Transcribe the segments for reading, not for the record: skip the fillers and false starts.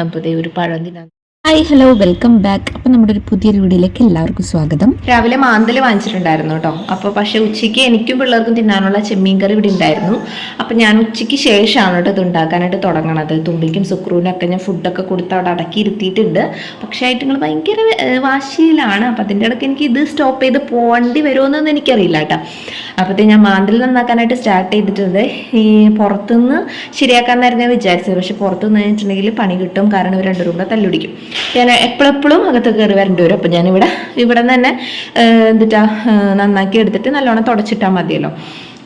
അപ്പോൾ ഇതേ ഒരു പഴം തിന്നാൻ. Hi hello welcome back. അപ്പം നമ്മുടെ ഒരു പുതിയൊരു വീഡിയോയിലേക്ക് എല്ലാവർക്കും സ്വാഗതം. രാവിലെ മാന്തൽ വാങ്ങിച്ചിട്ടുണ്ടായിരുന്നു കേട്ടോ. അപ്പോൾ പക്ഷേ ഉച്ചയ്ക്ക് എനിക്കും പിള്ളേർക്കും തിന്നാനുള്ള ചെമ്മീൻ കറി ഇവിടെ ഉണ്ടായിരുന്നു. അപ്പം ഞാൻ ഉച്ചയ്ക്ക് ശേഷമാണ് കേട്ടോ ഇത് ഉണ്ടാക്കാനായിട്ട് തുടങ്ങണത്. തുമ്പിക്കും സുക്രൂനൊക്കെ ഞാൻ ഫുഡൊക്കെ കൊടുത്ത് അവിടെ അടക്കി ഇരുത്തിയിട്ടുണ്ട്. പക്ഷേ ആയിട്ടുങ്ങൾ ഭയങ്കര വാശിയിലാണ്. അപ്പം അതിൻ്റെ ഇടയ്ക്ക് എനിക്ക് ഇത് സ്റ്റോപ്പ് ചെയ്ത് പോകേണ്ടി വരുമോയെന്നൊന്നും എനിക്കറിയില്ല കേട്ടോ. അപ്പോഴത്തേ ഞാൻ മാന്തൽ നന്നാക്കാനായിട്ട് സ്റ്റാർട്ട് ചെയ്തിട്ടുണ്ട്. ഈ പുറത്തുനിന്ന് ശരിയാക്കാമെന്നായിരുന്നു ഞാൻ വിചാരിച്ചത്. പക്ഷെ പുറത്തുനിന്ന് വെച്ചിട്ടുണ്ടെങ്കിൽ പണി കിട്ടും. കാരണം ഇവർ രണ്ടുപേരും കൂടെ തല്ലുപിടിക്കും. ഞാൻ എപ്പോഴെപ്പോഴും അകത്ത് കയറി വരേണ്ടി വരും. അപ്പം ഞാനിവിടെ നിന്ന് തന്നെ നന്നാക്കി എടുത്തിട്ട് നല്ലോണം തുടച്ചിട്ടാൽ മതിയല്ലോ.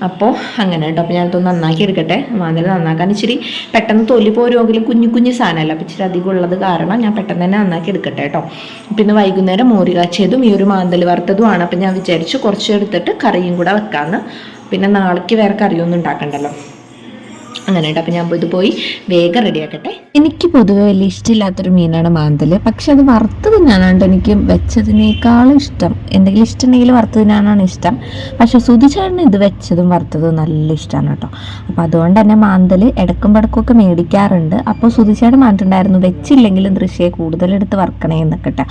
അപ്പോൾ അങ്ങനെ കേട്ടോ. അപ്പോൾ ഞാനത് നന്നാക്കി എടുക്കട്ടെ. മാന്തൽ നന്നാക്കാൻ ഇച്ചിരി പെട്ടെന്ന് തൊലി പോരുമെങ്കിലും കുഞ്ഞു കുഞ്ഞു സാധനമല്ല. അപ്പോൾ ഇച്ചിരി അധികം ഉള്ളത് കാരണം ഞാൻ പെട്ടെന്ന് തന്നെ നന്നാക്കി എടുക്കട്ടെ കേട്ടോ. പിന്നെ വൈകുന്നേരം മോര് കാച്ചിയതും ഈ ഒരു മാന്തൽ വറുത്തതുമാണ്. അപ്പം ഞാൻ വിചാരിച്ചു കുറച്ച് എടുത്തിട്ട് കറിയും കൂടെ വെക്കാമെന്ന്. പിന്നെ നാളേക്ക് വേറെ കറിയൊന്നും ഉണ്ടാക്കണ്ടല്ലോ. അങ്ങനെ കേട്ടോ. അപ്പം ഞാൻ ഇത് പോയി വേഗം റെഡിയാക്കട്ടെ. എനിക്ക് പൊതുവെ വലിയ ഇഷ്ടമില്ലാത്തൊരു മീനാണ് മാന്തൽ. പക്ഷെ അത് വറുത്ത് തിന്നാനാണ് എനിക്ക് വെച്ചതിനേക്കാളും ഇഷ്ടം. എന്തെങ്കിലും ഇഷ്ടമുണ്ടെങ്കിൽ വറുത്ത് തിന്നാനാണ് ഇഷ്ടം. പക്ഷെ സുധിച്ചേട്ടന് ഇത് വെച്ചതും വറുത്തതും നല്ല ഇഷ്ടമാണ് കേട്ടോ. അപ്പോൾ അതുകൊണ്ട് തന്നെ മാന്തൽ ഇടക്കും പടക്കുമൊക്കെ മേടിക്കാറുണ്ട്. അപ്പോൾ സുധിച്ചേട്ടൻ പറഞ്ഞിട്ടുണ്ടായിരുന്നു വെച്ചില്ലെങ്കിലും ദൃശ്യയെ കൂടുതലെടുത്ത് വറുക്കണേ എന്നൊക്കെ കേട്ടോ.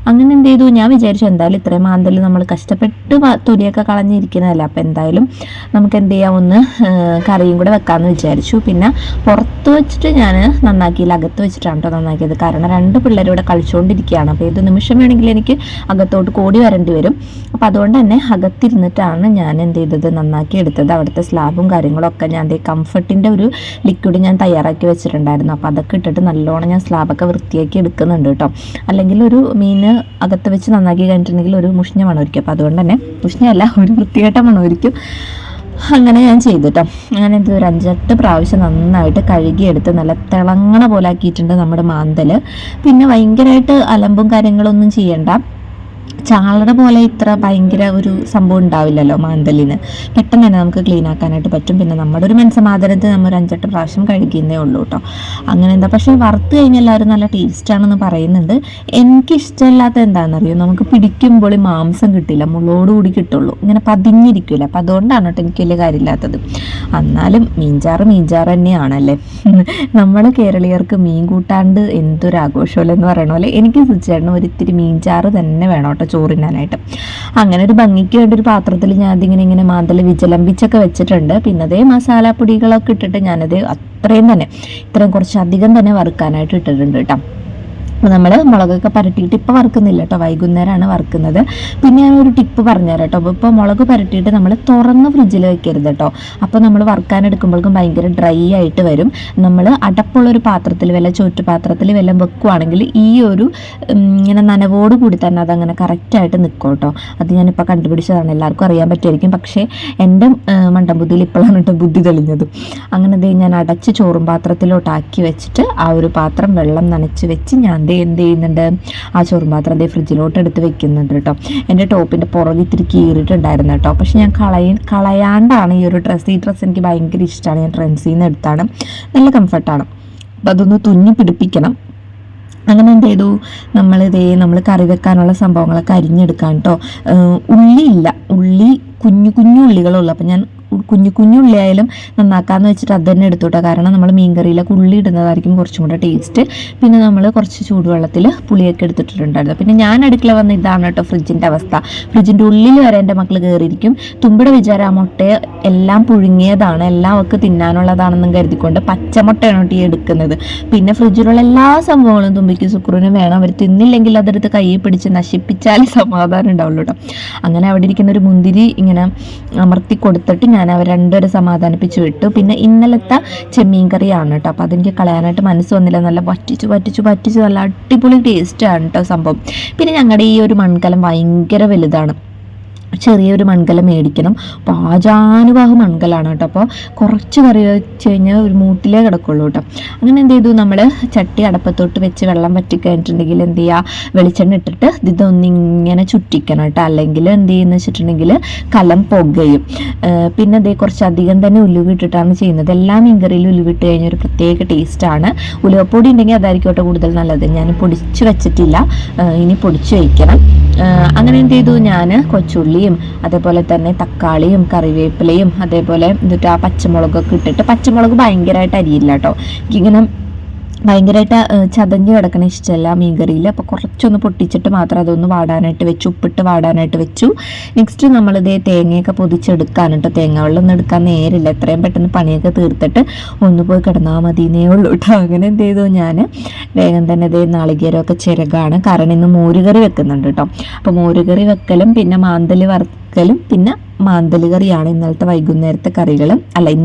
അങ്ങനെ എന്ത് ചെയ്തു, ഞാൻ വിചാരിച്ചു എന്തായാലും ഇത്രയും മാന്തൽ നമ്മൾ കഷ്ടപ്പെട്ട് തൊലിയൊക്കെ കളഞ്ഞിരിക്കുന്നതല്ല. അപ്പോൾ എന്തായാലും നമുക്ക് എന്ത് ചെയ്യാം, ഒന്ന് കറിയും കൂടെ വെക്കാമെന്ന് വിചാരിച്ചു. പിന്നെ പുറത്ത് വെച്ചിട്ട് ഞാൻ നന്നാക്കിയില്ല, അകത്ത് വെച്ചിട്ടാണ് കേട്ടോ നന്നാക്കിയത്. കാരണം 2 പിള്ളേർ ഇവിടെ കളിച്ചുകൊണ്ടിരിക്കുകയാണ്. അപ്പോൾ ഏത് നിമിഷം വേണമെങ്കിൽ എനിക്ക് അകത്തോട്ട് കോടി വരേണ്ടി വരും. അപ്പോൾ അതുകൊണ്ട് തന്നെ അകത്തിരുന്നിട്ടാണ് ഞാൻ എന്ത് ചെയ്തത്, നന്നാക്കി എടുത്തത്. അവിടുത്തെ സ്ലാബും കാര്യങ്ങളൊക്കെ ഞാൻ കംഫർട്ടിൻ്റെ ഒരു ലിക്വിഡ് ഞാൻ തയ്യാറാക്കി വെച്ചിട്ടുണ്ടായിരുന്നു. അപ്പോൾ അതൊക്കെ ഇട്ടിട്ട് നല്ലോണം ഞാൻ സ്ലാബൊക്കെ വൃത്തിയാക്കി എടുക്കുന്നുണ്ട് കേട്ടോ. അല്ലെങ്കിൽ ഒരു മീൻ അകത്ത് വെച്ച് നന്നാക്കി കഴിഞ്ഞിട്ടുണ്ടെങ്കിൽ ഒരു മുഷിഞ്ഞ മണമായിരിക്കും. അപ്പോൾ അതുകൊണ്ട് തന്നെ മുഷിഞ്ഞല്ല, ഒരു വൃത്തികെട്ട മണമായിരിക്കും. അങ്ങനെ ഞാൻ ചെയ്തിട്ടോ. അങ്ങനെ ഇത് ഒരു 5-8 പ്രാവശ്യം നന്നായിട്ട് കഴുകിയെടുത്ത് നല്ല തിളങ്ങണ പോലെ ആക്കിയിട്ടുണ്ട് നമ്മുടെ മാന്തൽ. പിന്നെ ഭയങ്കരമായിട്ട് അലമ്പും കാര്യങ്ങളൊന്നും ചെയ്യണ്ട. ചാളയുടെ പോലെ ഇത്ര ഭയങ്കര ഒരു സംഭവം ഉണ്ടാവില്ലല്ലോ മാന്തലിന്. പെട്ടെന്ന് തന്നെ നമുക്ക് ക്ലീൻ ആക്കാനായിട്ട് പറ്റും. പിന്നെ നമ്മുടെ ഒരു മനസ്സമാധാനത്തിൽ നമ്മൾ ഒരു 5-8 പ്രാവശ്യം കഴുകുന്നേ ഉള്ളൂ കേട്ടോ. അങ്ങനെ എന്താ, പക്ഷേ വറുത്ത് കഴിഞ്ഞാൽ എല്ലാവരും നല്ല ടേസ്റ്റാണെന്ന് പറയുന്നുണ്ട്. എനിക്കിഷ്ടമില്ലാത്ത എന്താണെന്നറിയോ, നമുക്ക് പിടിക്കുമ്പോൾ ഈ മാംസം കിട്ടില്ല, മുള്ളോടുകൂടി കിട്ടുള്ളൂ, ഇങ്ങനെ പതിഞ്ഞിരിക്കില്ല. അപ്പം അതുകൊണ്ടാണ് കേട്ടോ എനിക്ക് വലിയ കാര്യമില്ലാത്തത്. എന്നാലും മീൻചാറ് തന്നെയാണല്ലേ. നമ്മൾ കേരളീയർക്ക് മീൻ കൂട്ടാണ്ട് എന്തൊരാഘോഷമല്ലെന്ന് പറയണ പോലെ എനിക്ക് സുചേട്ടന് ഒരിത്തിരി മീൻചാറ് തന്നെ വേണം കേട്ടോ ചോറിനാനായിട്ട്. അങ്ങനെ ഒരു ഭംഗിക്ക് വേണ്ട ഒരു പാത്രത്തിൽ ഞാൻ അതിങ്ങനെ മാന്തൽ വിജലംബിച്ചൊക്കെ വെച്ചിട്ടുണ്ട്. പിന്നെ അതേ മസാലപ്പൊടികളൊക്കെ ഇട്ടിട്ട് ഞാനത് ഇത്രയും കുറച്ചധികം തന്നെ വറുക്കാനായിട്ട് ഇട്ടിട്ടുണ്ട് കേട്ടോ. അപ്പോൾ നമ്മൾ മുളകൊക്കെ പരട്ടിയിട്ട് ഇപ്പോൾ വറുക്കുന്നില്ല കേട്ടോ, വൈകുന്നേരമാണ് വറുക്കുന്നത്. പിന്നെ ഞാനൊരു ടിപ്പ് പറഞ്ഞുതരാം കേട്ടോ. അപ്പോൾ ഇപ്പോൾ മുളക് പരട്ടിയിട്ട് നമ്മൾ തുറന്ന് ഫ്രിഡ്ജിൽ വെക്കരുത് കേട്ടോ. അപ്പോൾ നമ്മൾ വറുക്കാനെടുക്കുമ്പോഴേക്കും ഭയങ്കര ഡ്രൈ ആയിട്ട് വരും. നമ്മൾ അടപ്പുള്ളൊരു പാത്രത്തിൽ, വല്ല ചോറ്റുപാത്രത്തിൽ വല്ലതും വെക്കുവാണെങ്കിൽ ഈ ഒരു ഇങ്ങനെ നനവോട് കൂടി തന്നെ അതങ്ങനെ കറക്റ്റായിട്ട് നിൽക്കും കേട്ടോ. അത് ഞാനിപ്പോൾ കണ്ടുപിടിച്ചതാണ്, എല്ലാവർക്കും അറിയാൻ പറ്റുമായിരിക്കും. പക്ഷേ എൻ്റെ മണ്ടം ബുദ്ധിയിൽ ഇപ്പോഴാണ് കേട്ടോ ബുദ്ധി തെളിഞ്ഞത്. അങ്ങനെ ഞാൻ അടച്ച് ചോറും പാത്രത്തിലോട്ടാക്കി വെച്ചിട്ട് ആ ഒരു പാത്രം വെള്ളം നനച്ച് വെച്ച് ഞാൻ എന്ത് ചെയ്യുന്നുണ്ട്, ആ ചോറും പാത്രം ഫ്രിഡ്ജിലോട്ട് എടുത്ത് വെക്കുന്നുണ്ട് കേട്ടോ. എൻ്റെ ടോപ്പിൻ്റെ പുറകെ ഇത്തിരി കീറിയിട്ടുണ്ടായിരുന്നു കേട്ടോ. പക്ഷെ ഞാൻ കളയാണ്ടാണ് ഈ ഡ്രസ്സ് എനിക്ക് ഭയങ്കര ഇഷ്ടമാണ്. ഞാൻ ട്രെൻഡ്സിൽ നിന്ന് എടുത്താണ്, നല്ല കംഫർട്ടാണ്. അപ്പം അതൊന്ന് തുന്നി പിടിപ്പിക്കണം. അങ്ങനെ എന്ത് ചെയ്തു, നമ്മൾ കറി വെക്കാനുള്ള സംഭവങ്ങളൊക്കെ അരിഞ്ഞെടുക്കാം കേട്ടോ. ഉള്ളി കുഞ്ഞു ഉള്ളികളുള്ളൂ. അപ്പം ഞാൻ കുഞ്ഞു ഉള്ളിയായാലും നന്നാക്കാമെന്ന് വെച്ചിട്ട് അത് തന്നെ എടുത്തോട്ടെ. കാരണം നമ്മൾ മീൻകറിയിലൊക്കെ ഉള്ളി ഇടുന്നതായിരിക്കും കുറച്ചും കൂടെ ടേസ്റ്റ്. പിന്നെ നമ്മൾ കുറച്ച് ചൂടുവെള്ളത്തിൽ പുളിയൊക്കെ എടുത്തിട്ടുണ്ടായിരുന്നു. പിന്നെ ഞാൻ അടുക്കള വന്ന് ഇതാണ് കേട്ടോ ഫ്രിഡ്ജിൻ്റെ അവസ്ഥ. ഫ്രിഡ്ജിൻ്റെ ഉള്ളിൽ വരെ എൻ്റെ മക്കൾ കയറിയിരിക്കും. തുമ്പിടെ വിചാരം ആ മുട്ടയെ എല്ലാം പുഴുങ്ങിയതാണ്, എല്ലാം അവർക്ക് തിന്നാനുള്ളതാണെന്നും കരുതിക്കൊണ്ട് പച്ചമുട്ടയാണ് കേട്ടോ ഈ എടുക്കുന്നത്. പിന്നെ ഫ്രിഡ്ജിലുള്ള എല്ലാ സംഭവങ്ങളും തുമ്പിക്ക് സുക്രൂനും വേണം. അവർ തിന്നില്ലെങ്കിൽ അതെടുത്ത് കയ്യിൽ പിടിച്ച് നശിപ്പിച്ചാലേ സമാധാനം ഉണ്ടാവുള്ളൂ കേട്ടോ. അങ്ങനെ അവിടെ ഇരിക്കുന്ന ഒരു മുന്തിരി ഇങ്ങനെ അമർത്തി കൊടുത്തിട്ട് ഞാൻ അവർ രണ്ടുപേരെ സമാധാനിപ്പിച്ച് വിട്ടു. പിന്നെ ഇന്നലത്തെ ചെമ്മീൻ കറിയാണ് കേട്ടോ. അപ്പോൾ അതെനിക്ക് കളയാനായിട്ട് മനസ്സ് വന്നില്ല. നല്ല വറ്റിച്ച് നല്ല അടിപൊളി ടേസ്റ്റാണ് കേട്ടോ സംഭവം. പിന്നെ ഞങ്ങളുടെ ഈ ഒരു മൺകലം ഭയങ്കര വലുതാണ്. ചെറിയൊരു മൺകലം മേടിക്കണം. പാചാനുബാഹു മൺകലാണ് കേട്ടോ. അപ്പോൾ കുറച്ച് കറി വെച്ച് കഴിഞ്ഞാൽ ഒരു മൂട്ടിലേ കിടക്കുള്ളൂ കേട്ടോ. അങ്ങനെ എന്ത് ചെയ്തു, നമ്മൾ ചട്ടി അടപ്പത്തോട്ട് വെച്ച് വെള്ളം വറ്റിക്കഴിഞ്ഞിട്ടുണ്ടെങ്കിൽ എന്ത് ചെയ്യുക, വെളിച്ചെണ്ണ ഇട്ടിട്ട് ഇതൊന്നിങ്ങനെ ചുറ്റിക്കണം കേട്ടോ. അല്ലെങ്കിൽ എന്ത് ചെയ്യുന്ന വെച്ചിട്ടുണ്ടെങ്കിൽ കലം പുകയും. പിന്നെ അതേ കുറച്ചധികം തന്നെ ഉലുവ ഇട്ടിട്ടാണ് ചെയ്യുന്നത്. എല്ലാ മീൻകറിയിലും ഉലുവ ഇട്ട് കഴിഞ്ഞാൽ ഒരു പ്രത്യേക ടേസ്റ്റാണ്. ഉലുവപ്പൊടി ഉണ്ടെങ്കിൽ അതായിരിക്കും കേട്ടോ കൂടുതൽ നല്ലത്. ഞാൻ പൊടിച്ച് വെച്ചിട്ടില്ല, ഇനി പൊടിച്ച് വയ്ക്കണം. അങ്ങനെ എന്ത് ചെയ്തു, ഞാൻ കൊച്ചുള്ളി അതേപോലെ തന്നെ തക്കാളിയും കറിവേപ്പിലയും അതേപോലെ എന്നിട്ട് ആ പച്ചമുളകൊക്കെ ഇട്ടിട്ട്, പച്ചമുളക് ഭയങ്കരമായിട്ട് അരിയില്ല കേട്ടോ. ഇങ്ങനെ ഭയങ്കരമായിട്ട് ചതഞ്ഞ് കിടക്കണ ഇഷ്ടമല്ല മീൻകറിയിൽ. അപ്പോൾ കുറച്ചൊന്ന് പൊട്ടിച്ചിട്ട് മാത്രം അതൊന്ന് വാടാനായിട്ട് വെച്ചു, ഉപ്പിട്ട് വാടാനായിട്ട് വെച്ചു. നെക്സ്റ്റ് നമ്മളിതേ തേങ്ങയൊക്കെ പൊതിച്ചെടുക്കാൻ കേട്ടോ. തേങ്ങ വെള്ളം ഒന്നും എടുക്കാൻ നേരില്ല, എത്രയും പെട്ടെന്ന് പണിയൊക്കെ തീർത്തിട്ട് ഒന്ന് പോയി കിടന്നാൽ മതിയെന്നേ ഉള്ളൂ കേട്ടോ. അങ്ങനെ എന്ത് ചെയ്തു, ഞാൻ വേഗം തന്നെ ഇതേ നാളികേരമൊക്കെ ചിരകാണ്. കാരണം ഇന്ന് മോരുകറി വെക്കുന്നുണ്ട് കേട്ടോ. അപ്പോൾ മോരുകറി വെക്കലും പിന്നെ മാന്തൽ വറുക്കലും പിന്നെ മാന്തൽ കറിയാണ് ഇന്നത്തെ വൈകുന്നേരത്തെ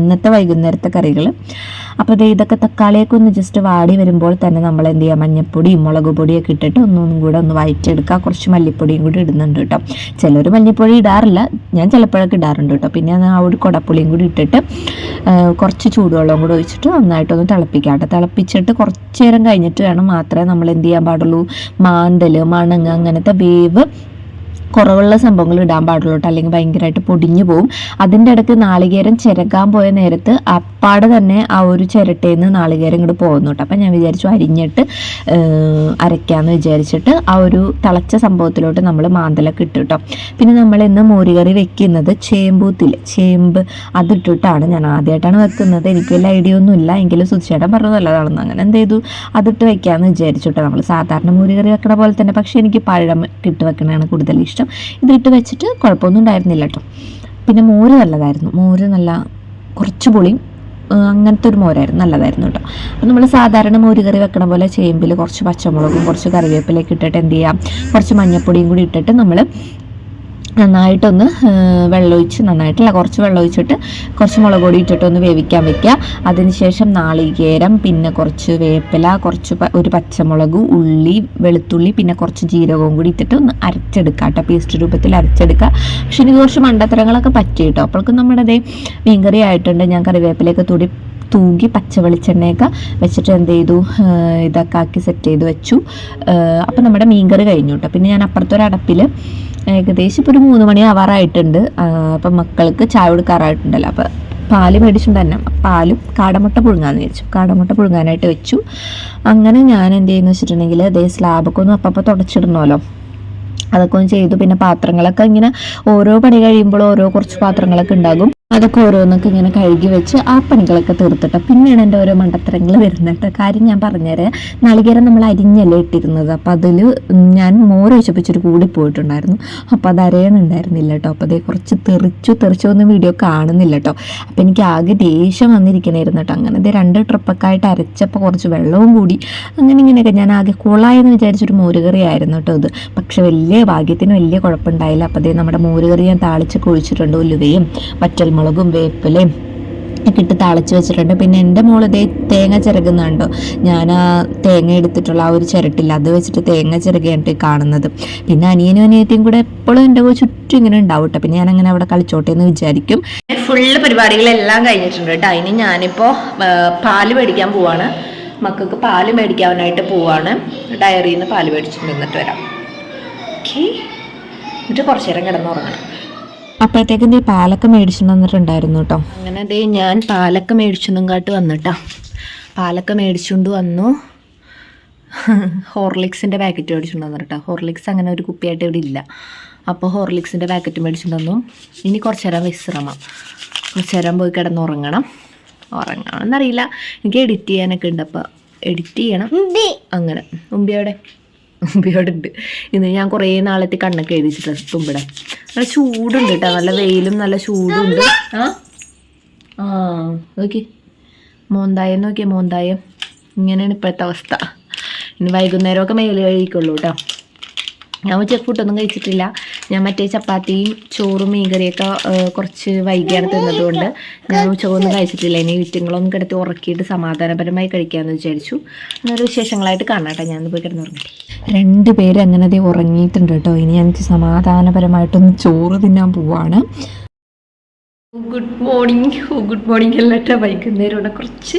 കറികൾ. അപ്പോൾ ഇതൊക്കെ തക്കാളിയൊക്കെ ഒന്ന് ജസ്റ്റ് വാടി വരുമ്പോൾ തന്നെ നമ്മൾ എന്ത് ചെയ്യുക, മഞ്ഞപ്പൊടിയും മുളക് പൊടിയൊക്കെ ഇട്ടിട്ട് ഒന്നും കൂടെ ഒന്ന് വഴറ്റിയെടുക്കുക. കുറച്ച് മല്ലിപ്പൊടിയും കൂടി ഇടുന്നുണ്ട് കേട്ടോ. ചിലർ മല്ലിപ്പൊടി ഇടാറില്ല, ഞാൻ ചിലപ്പോഴൊക്കെ ഇടാറുണ്ട് കേട്ടോ. പിന്നെ ആ ഒരു കുടപ്പുളിയും കൂടി ഇട്ടിട്ട് കുറച്ച് ചൂടുവെള്ളം കൂടി ഒഴിച്ചിട്ട് നന്നായിട്ടൊന്ന് തിളപ്പിക്കാം കേട്ടോ. തിളപ്പിച്ചിട്ട് കുറച്ച് നേരം കഴിഞ്ഞിട്ട് വേണം മാത്രമേ നമ്മൾ എന്ത് ചെയ്യാൻ പാടുള്ളൂ, മാന്തൽ മണങ്ങ അങ്ങനത്തെ വേവ് കുറവുള്ള സംഭവങ്ങൾ ഇടാൻ പാടുള്ളൂ കേട്ടോ, അല്ലെങ്കിൽ ഭയങ്കരമായിട്ട് പൊടിഞ്ഞു പോകും. അതിൻ്റെ ഇടയ്ക്ക് നാളികേരം ചിരകാൻ പോയ നേരത്ത് അപ്പാടെ തന്നെ ആ ഒരു ചിരട്ടയിൽ നിന്ന് നാളികേരം ഇങ്ങോട്ട് പോകുന്നു കേട്ടോ. അപ്പം ഞാൻ വിചാരിച്ചു അരിഞ്ഞിട്ട് അരയ്ക്കാമെന്ന് വിചാരിച്ചിട്ട് ആ ഒരു തിളച്ച സംഭവത്തിലോട്ട് നമ്മൾ മാന്തലൊക്കെ ഇട്ടു കേട്ടോ. പിന്നെ നമ്മൾ ഇന്ന് മോരുകറി വെക്കുന്നത് ചേമ്പ് അതിട്ടിട്ടാണ്. ഞാൻ ആദ്യമായിട്ടാണ് വെക്കുന്നത്, എനിക്ക് വലിയ ഐഡിയ ഒന്നും ഇല്ല, എങ്കിലും സുധിച്ചേട്ടൻ പറഞ്ഞു നല്ലതാണെന്ന്. അങ്ങനെ എന്ത് ചെയ്തു, അതിട്ട് വെക്കാമെന്ന് വിചാരിച്ചു കേട്ടോ. നമ്മൾ സാധാരണ മോരുകറി വെക്കണ പോലെ തന്നെ, പക്ഷേ എനിക്ക് പഴം ഇട്ട് വെക്കണതാണ് കൂടുതൽ ഇഷ്ടം. ഇതിട്ട് വെച്ചിട്ട് കുഴപ്പമൊന്നും ഉണ്ടായിരുന്നില്ല കേട്ടോ. പിന്നെ മോര് നല്ലതായിരുന്നു, മോര് നല്ല കുറച്ച് പുളിയും അങ്ങനത്തെ ഒരു മോരായിരുന്നു, നല്ലതായിരുന്നു കേട്ടോ. അപ്പം നമ്മൾ സാധാരണ മോരുകറി വെക്കണ പോലെ ചേമ്പിൽ കുറച്ച് പച്ചമുളകും കുറച്ച് കറിവേപ്പിലൊക്കെ ഇട്ടിട്ട് എന്ത് ചെയ്യാം, കുറച്ച് മഞ്ഞൾപ്പൊടിയും കൂടി ഇട്ടിട്ട് നമ്മൾ നന്നായിട്ടൊന്ന് കുറച്ച് വെള്ളം ഒഴിച്ചിട്ട് കുറച്ച് മുളക് പൊടി ഇട്ടിട്ട് ഒന്ന് വേവിക്കാൻ വെക്കുക. അതിനുശേഷം നാളികേരം, പിന്നെ കുറച്ച് വേപ്പില, ഒരു പച്ചമുളക്, ഉള്ളി, വെളുത്തുള്ളി, പിന്നെ കുറച്ച് ജീരകവും കൂടി ഇട്ടിട്ട് ഒന്ന് അരച്ചെടുക്കുക കേട്ടോ. പേസ്റ്റ് രൂപത്തിൽ അരച്ചെടുക്കുക. പക്ഷെ എനിക്ക് കുറച്ച് മണ്ടത്തരങ്ങളൊക്കെ പറ്റി കേട്ടോ. അപ്പോഴേക്കും നമ്മുടെ അതേ മീൻകറി ആയിട്ടുണ്ട്. ഞാൻ കറിവേപ്പിലയൊക്കെ തൂകി പച്ച വെളിച്ചെണ്ണയൊക്കെ വെച്ചിട്ട് എന്ത് ചെയ്തു, ഇതൊക്കെ ആക്കി സെറ്റ് ചെയ്ത് വെച്ചു. അപ്പം നമ്മുടെ മീൻകറി കഴിഞ്ഞു കേട്ടോ. പിന്നെ ഞാൻ അപ്പുറത്തൊരടപ്പിൽ ഏകദേശം ഇപ്പോൾ ഒരു 3 മണി ആവാറായിട്ടുണ്ട്. അപ്പം മക്കൾക്ക് ചായ കൊടുക്കാറായിട്ടുണ്ടല്ലോ. അപ്പോൾ പാല് മേടിച്ചുകൊണ്ട് തന്നെ പാലും കാടമുട്ട പുഴുങ്ങാനായിട്ട് വെച്ചു. അങ്ങനെ ഞാൻ എന്ത് ചെയ്യുന്നു വെച്ചിട്ടുണ്ടെങ്കിൽ അതേ സ്ലാബൊക്കെ ഒന്ന് അപ്പം തുടച്ചിടണമല്ലോ, അതൊക്കെ ഒന്ന് ചെയ്തു. പിന്നെ പാത്രങ്ങളൊക്കെ ഇങ്ങനെ ഓരോ പണി കഴിയുമ്പോൾ കുറച്ച് പാത്രങ്ങളൊക്കെ ഉണ്ടാകും, അതൊക്കെ ഓരോന്നൊക്കെ ഇങ്ങനെ കഴുകി വെച്ച് ആ പണികളൊക്കെ തീർത്തിട്ട് പിന്നെയാണ് എൻ്റെ ഓരോ മണ്ടത്തരങ്ങൾ വരുന്നത്. കാര്യം ഞാൻ പറഞ്ഞുതരാം. നാളികേരം നമ്മൾ അരിഞ്ഞല്ലേ ഇട്ടിരുന്നത്, അപ്പോൾ അതിൽ ഞാൻ മോര് ഒഴിച്ചപ്പിച്ചൊരു കൂടി പോയിട്ടുണ്ടായിരുന്നു. അപ്പോൾ അത് അരയണുണ്ടായിരുന്നില്ല കേട്ടോ. അപ്പോൾ അതേ കുറച്ച് തെറിച്ചൊന്നും വീഡിയോ കാണുന്നില്ല കേട്ടോ. അപ്പോൾ എനിക്ക് ആകെ ദേഷ്യം വന്നിരിക്കണമായിരുന്നു കേട്ടോ. അങ്ങനെ ഇത് 2 ട്രിപ്പൊക്കെ ആയിട്ട് അരച്ചപ്പോൾ കുറച്ച് വെള്ളവും കൂടി ഇങ്ങനെയൊക്കെ ഞാൻ ആകെ കൊളായെന്ന് വിചാരിച്ചൊരു മോരുകറി ആയിരുന്നു കേട്ടോ ഇത്. പക്ഷെ ഭാഗ്യത്തിന് വലിയ കുഴപ്പമുണ്ടായില്ല. അപ്പോൾ അതേ നമ്മുടെ മോരുകറി ഞാൻ താളിച്ചൊക്കെ ഒഴിച്ചിട്ടുണ്ട്. ഉലുവയും വറ്റൽമുളകും വേപ്പിലയും ഒക്കെ ഇട്ട് താളിച്ച് വെച്ചിട്ടുണ്ട്. പിന്നെ എൻ്റെ മോളിതേ തേങ്ങ ചിരകുന്നുണ്ടോ, ഞാൻ ആ തേങ്ങ എടുത്തിട്ടുള്ള ആ ഒരു ചിരട്ടില്ല, അത് വെച്ചിട്ട് തേങ്ങ ചിരകയായിട്ട് കാണുന്നത്. പിന്നെ അനിയനും അനിയത്തിയും കൂടെ എപ്പോഴും എൻ്റെ ചുറ്റും ഇങ്ങനെ ഉണ്ടാവും കേട്ടോ. പിന്നെ ഞാൻ അങ്ങനെ അവിടെ കളിച്ചോട്ടെ എന്ന് വിചാരിക്കും. ഫുള്ള് പരിപാടികളെല്ലാം കഴിഞ്ഞിട്ടുണ്ട് കേട്ടോ. അതിന് ഞാനിപ്പോൾ പാല് മേടിക്കാൻ പോവാണ്. മക്കൾക്ക് പാല് മേടിക്കാനായിട്ട് പോവാണ്. ഡയറിയിൽ നിന്ന് പാല് മേടിച്ചിട്ട് വന്നിട്ട് വരാം. ഓക്കെ, എന്നിട്ട് കുറച്ച് നേരം കിടന്നുറങ്ങണം. അപ്പോഴത്തേക്കും പാലൊക്കെ മേടിച്ചിട്ട് വന്നിട്ടുണ്ടായിരുന്നു കേട്ടോ. അങ്ങനെ ഞാൻ പാലൊക്കെ മേടിച്ചൊന്നും കാട്ട് വന്നിട്ടാ. പാലൊക്കെ മേടിച്ചുകൊണ്ട് വന്നു. ഹോർലിക്സിൻ്റെ പാക്കറ്റ് മേടിച്ചുകൊണ്ട് വന്നു കേട്ടോ. ഹോർലിക്സ് അങ്ങനെ ഒരു കുപ്പിയായിട്ട് ഇവിടെ ഇല്ല. അപ്പോൾ ഹോർലിക്സിൻ്റെ പാക്കറ്റ് മേടിച്ചുകൊണ്ട് വന്നു. ഇനി കുറച്ച് നേരം വിശ്രമം, കുറച്ച് നേരം പോയി ഉറങ്ങണമെന്നറിയില്ല. എനിക്ക് എഡിറ്റ് ചെയ്യാനൊക്കെ ഉണ്ട്, അപ്പോൾ എഡിറ്റ് ചെയ്യണം. അങ്ങനെ ഉമ്പിയോടെ ഉണ്ട്. ഇന്ന് ഞാൻ കുറേ നാളത്തെ കണ്ണൊക്കെ എഴുതിച്ചിട്ടുണ്ട്. തുമ്പിടെ നല്ല ചൂടുണ്ട് കേട്ടോ, നല്ല വെയിലും നല്ല ചൂടുണ്ട്. നോക്കി മോന്തായം ഇങ്ങനെയാണ് ഇപ്പോഴത്തെ അവസ്ഥ. ഇനി വൈകുന്നേരമൊക്കെ മേല് കഴിക്കുള്ളൂ കേട്ടോ. ഞാൻ ഉച്ചക്ക് ഫുഡൊന്നും കഴിച്ചിട്ടില്ല. ഞാൻ മറ്റേ ചപ്പാത്തിയും ചോറും മീൻകറിയൊക്കെ കുറച്ച് വൈകിയാണ് തിന്നതുകൊണ്ട് ഞാൻ ഉച്ചക്കൊന്നും കഴിച്ചിട്ടില്ല. ഇനി വിറ്റുങ്ങളൊന്നും കിടത്തി ഉറക്കിയിട്ട് സമാധാനപരമായി കഴിക്കാമെന്ന് വിചാരിച്ചു. അങ്ങനെ വിശേഷങ്ങളായിട്ട് കാണാട്ടെ. ഞാൻ പോയി കിടന്നുറങ്ങട്ടെ. 2 പേര് അങ്ങനെ ഉറങ്ങിയിട്ടുണ്ട് കേട്ടോ. ഇനി എനിക്ക് സമാധാനപരമായിട്ടൊന്ന് ചോറ് തിന്നാൻ പോവാണ്. ഗുഡ് മോർണിംഗ് അല്ലട്ടോ. വൈകുന്നേരം ഇവിടെ കുറച്ച്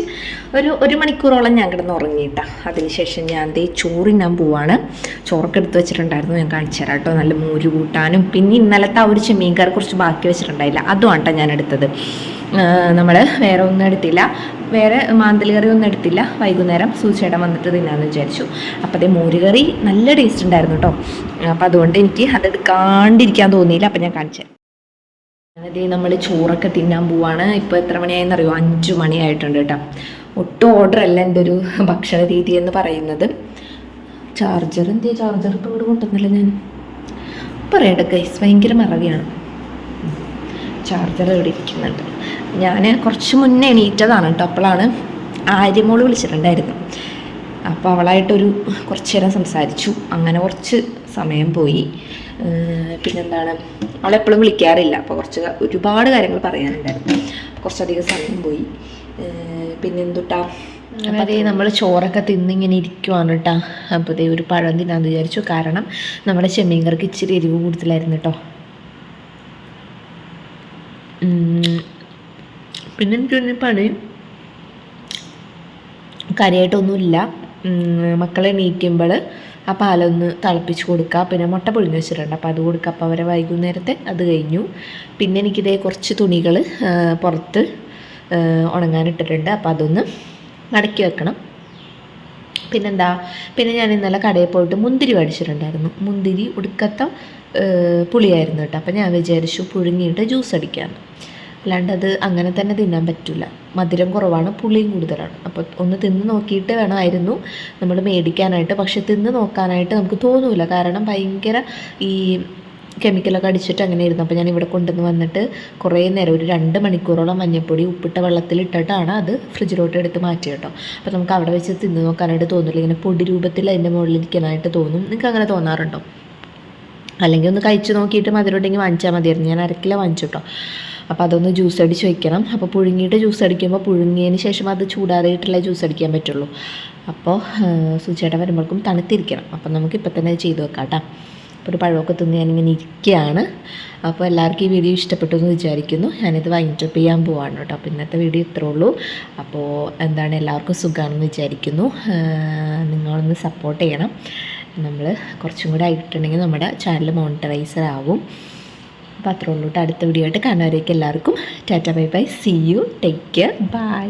ഒരു മണിക്കൂറോളം ഞാൻ കിടന്ന് ഉറങ്ങിയിട്ടാ. അതിനുശേഷം ഞാൻ ചോറിനാൻ പോവാണ്. ചോറൊക്കെ എടുത്ത് വെച്ചിട്ടുണ്ടായിരുന്നു, ഞാൻ കാണിച്ചു തരാം കേട്ടോ. നല്ല മോര് കൂട്ടാനും പിന്നെ ഇന്നലത്തെ ആ ഒരു ചെമ്മീൻ കറി കുറച്ച് ബാക്കി വെച്ചിട്ടുണ്ടായില്ല, അതുമാണ് ഞാൻ എടുത്തത്. നമ്മൾ വേറെ ഒന്നും എടുത്തില്ല, വേറെ മാന്തൽ കറി ഒന്നും എടുത്തില്ല. വൈകുന്നേരം സൂചിച്ചേട്ടൻ വന്നിട്ട് തിന്നാന്ന് വിചാരിച്ചു. അപ്പോൾ അതേ മോര് കറി നല്ല ടേസ്റ്റ് ഉണ്ടായിരുന്നു കേട്ടോ. അപ്പോൾ അതുകൊണ്ട് എനിക്ക് അതെടുക്കാണ്ടിരിക്കാൻ തോന്നിയില്ല. അപ്പോൾ ഞാൻ കാണിച്ചു അതേ നമ്മൾ ചോറൊക്കെ തിന്നാൻ പോവാണ്. ഇപ്പോൾ എത്ര മണിയായെന്നറിയോ? 5 മണിയായിട്ടുണ്ട് കേട്ടോ. ഒട്ടും ഓർഡർ അല്ല എൻ്റെ ഒരു ഭക്ഷണ രീതി എന്ന് പറയുന്നത്. ചാർജർ ഇപ്പോൾ ഇവിടെ കൊണ്ടുവന്നില്ല. ഞാൻ പറയട്ടെ ഗൈസ്, ഭയങ്കര മറവിയാണ്. ചാർജർ ഇവിടെ ഇരിക്കുന്നുണ്ട്. ഞാൻ കുറച്ച് മുന്നേ എണീറ്റതാണ് കേട്ടോ. അപ്പോഴാണ് ആര്യമോള് വിളിച്ചിട്ടുണ്ടായിരുന്നു. അപ്പോൾ അവളായിട്ടൊരു കുറച്ച് നേരം സംസാരിച്ചു. അങ്ങനെ കുറച്ച് സമയം പോയി. പിന്നെന്താണ്, അവളെപ്പോഴും വിളിക്കാറില്ല. അപ്പോൾ ഒരുപാട് കാര്യങ്ങൾ പറയാനുണ്ടായിരുന്നു. കുറച്ചധികം സമയം പോയി. പിന്നെന്തുട്ടാ, അപ്പോൾ അതേ നമ്മൾ ചോറൊക്കെ തിന്നിങ്ങനെ ഇരിക്കുവാണ് കേട്ടോ. അപ്പോൾ അതേ ഒരു പഴം തിന്നാന്ന് വിചാരിച്ചു. കാരണം നമ്മുടെ ചെമ്മീൻ കറിക്ക് ഇച്ചിരി എരിവ് കൂടുതലായിരുന്നു കേട്ടോ. പിന്നെ എനിക്കൊരു പണി കാര്യമായിട്ടൊന്നുമില്ല. മക്കളെ എണീക്കുമ്പോൾ ആ പാലൊന്ന് തിളപ്പിച്ച് കൊടുക്കുക. പിന്നെ മുട്ട പുഴുങ്ങി വെച്ചിട്ടുണ്ട്, അപ്പോൾ അത് കൊടുക്കുക. അപ്പോൾ അവരെ വൈകുന്നേരത്തെ അത് കഴിഞ്ഞു. പിന്നെ എനിക്കിതേ കുറച്ച് തുണികൾ പുറത്ത് ഉണങ്ങാനിട്ടിട്ടുണ്ട്. അപ്പോൾ അതൊന്ന് മടക്കി വെക്കണം. പിന്നെന്താ, പിന്നെ ഞാൻ ഇന്നലെ കടയിൽ പോയിട്ട് മുന്തിരി മേടിച്ചിട്ടുണ്ടായിരുന്നു. മുന്തിരി ഒടുക്കത്തെ പുളിയായിരുന്നു കേട്ടോ. അപ്പോൾ ഞാൻ വിചാരിച്ചു പുഴുങ്ങിയിട്ട് ജ്യൂസ് അടിക്കാമെന്ന്. അല്ലാണ്ട് അത് അങ്ങനെ തന്നെ തിന്നാൻ പറ്റില്ല. മധുരം കുറവാണ്, പുളിയും കൂടുതലാണ്. അപ്പോൾ ഒന്ന് തിന്ന് നോക്കിയിട്ട് വേണമായിരുന്നു നമ്മൾ മേടിക്കാനായിട്ട്. പക്ഷെ തിന്ന് നോക്കാനായിട്ട് നമുക്ക് തോന്നില്ല. കാരണം ഭയങ്കര ഈ കെമിക്കലൊക്കെ അടിച്ചിട്ട് അങ്ങനെ ആയിരുന്നു. അപ്പോൾ ഞാൻ ഇവിടെ കൊണ്ടുവന്ന് വന്നിട്ട് കുറേ നേരം, ഒരു 2 മണിക്കൂറോളം മഞ്ഞൾപ്പൊടി ഉപ്പിട്ട വെള്ളത്തിലിട്ടിട്ടാണ് അത് ഫ്രിഡ്ജിലോട്ട് എടുത്ത് മാറ്റി കേട്ടോ. അപ്പോൾ നമുക്ക് അവിടെ വെച്ച് തിന്ന് നോക്കാനായിട്ട് തോന്നില്ല. ഇങ്ങനെ പൊടി രൂപത്തിൽ അതിൻ്റെ മുകളിലിരിക്കാനായിട്ട് തോന്നും. നിങ്ങൾക്ക് അങ്ങനെ തോന്നാറുണ്ടോ? അല്ലെങ്കിൽ ഒന്ന് കഴിച്ച് നോക്കിയിട്ട് മധുരമുണ്ടെങ്കിൽ വാങ്ങിച്ചാൽ മതിയായിരുന്നു. ഞാൻ 1 കിലോ വാങ്ങിച്ചു കേട്ടോ. അപ്പോൾ അതൊന്ന് ജ്യൂസ് അടിച്ച് വയ്ക്കണം. അപ്പോൾ പുഴുങ്ങിയിട്ട് ജ്യൂസ് അടിക്കുമ്പോൾ പുഴുങ്ങിയതിന് ശേഷം അത് ചൂടാറിയിട്ടുള്ള ജ്യൂസ് അടിക്കാൻ പറ്റുള്ളൂ. അപ്പോൾ സുചേട്ടൻ വരുമ്പോഴേക്കും തണുത്തിരിക്കണം. അപ്പോൾ നമുക്ക് ഇപ്പം തന്നെ ചെയ്ത് വെക്കാം കേട്ടോ. അപ്പോൾ ഒരു പഴമൊക്കെ തിന്ന് ഞാനിങ്ങനെ ഇരിക്കുകയാണ്. അപ്പോൾ എല്ലാവർക്കും ഈ വീഡിയോ ഇഷ്ടപ്പെട്ടു എന്ന് വിചാരിക്കുന്നു. ഞാനിത് വൈൻഡപ്പ് ചെയ്യാൻ പോവാണ് കേട്ടോ. അപ്പോൾ ഇന്നത്തെ വീഡിയോ ഇത്രേ ഉള്ളൂ. അപ്പോൾ എന്താണ്, എല്ലാവർക്കും സുഖമാണെന്ന് വിചാരിക്കുന്നു. നിങ്ങളൊന്ന് സപ്പോർട്ട് ചെയ്യണം. നമ്മൾ കുറച്ചും കൂടെ ആയിട്ടുണ്ടെങ്കിൽ നമ്മുടെ ചാനൽ മോണിറ്ററൈസർ ആവും. അപ്പോൾ അത്രേ ഉള്ളൂ കേട്ടോ. അടുത്ത വീഡിയോ ആയിട്ട് കാണുന്നവരേക്ക് എല്ലാവർക്കും tata bye bye. See you, take care, by.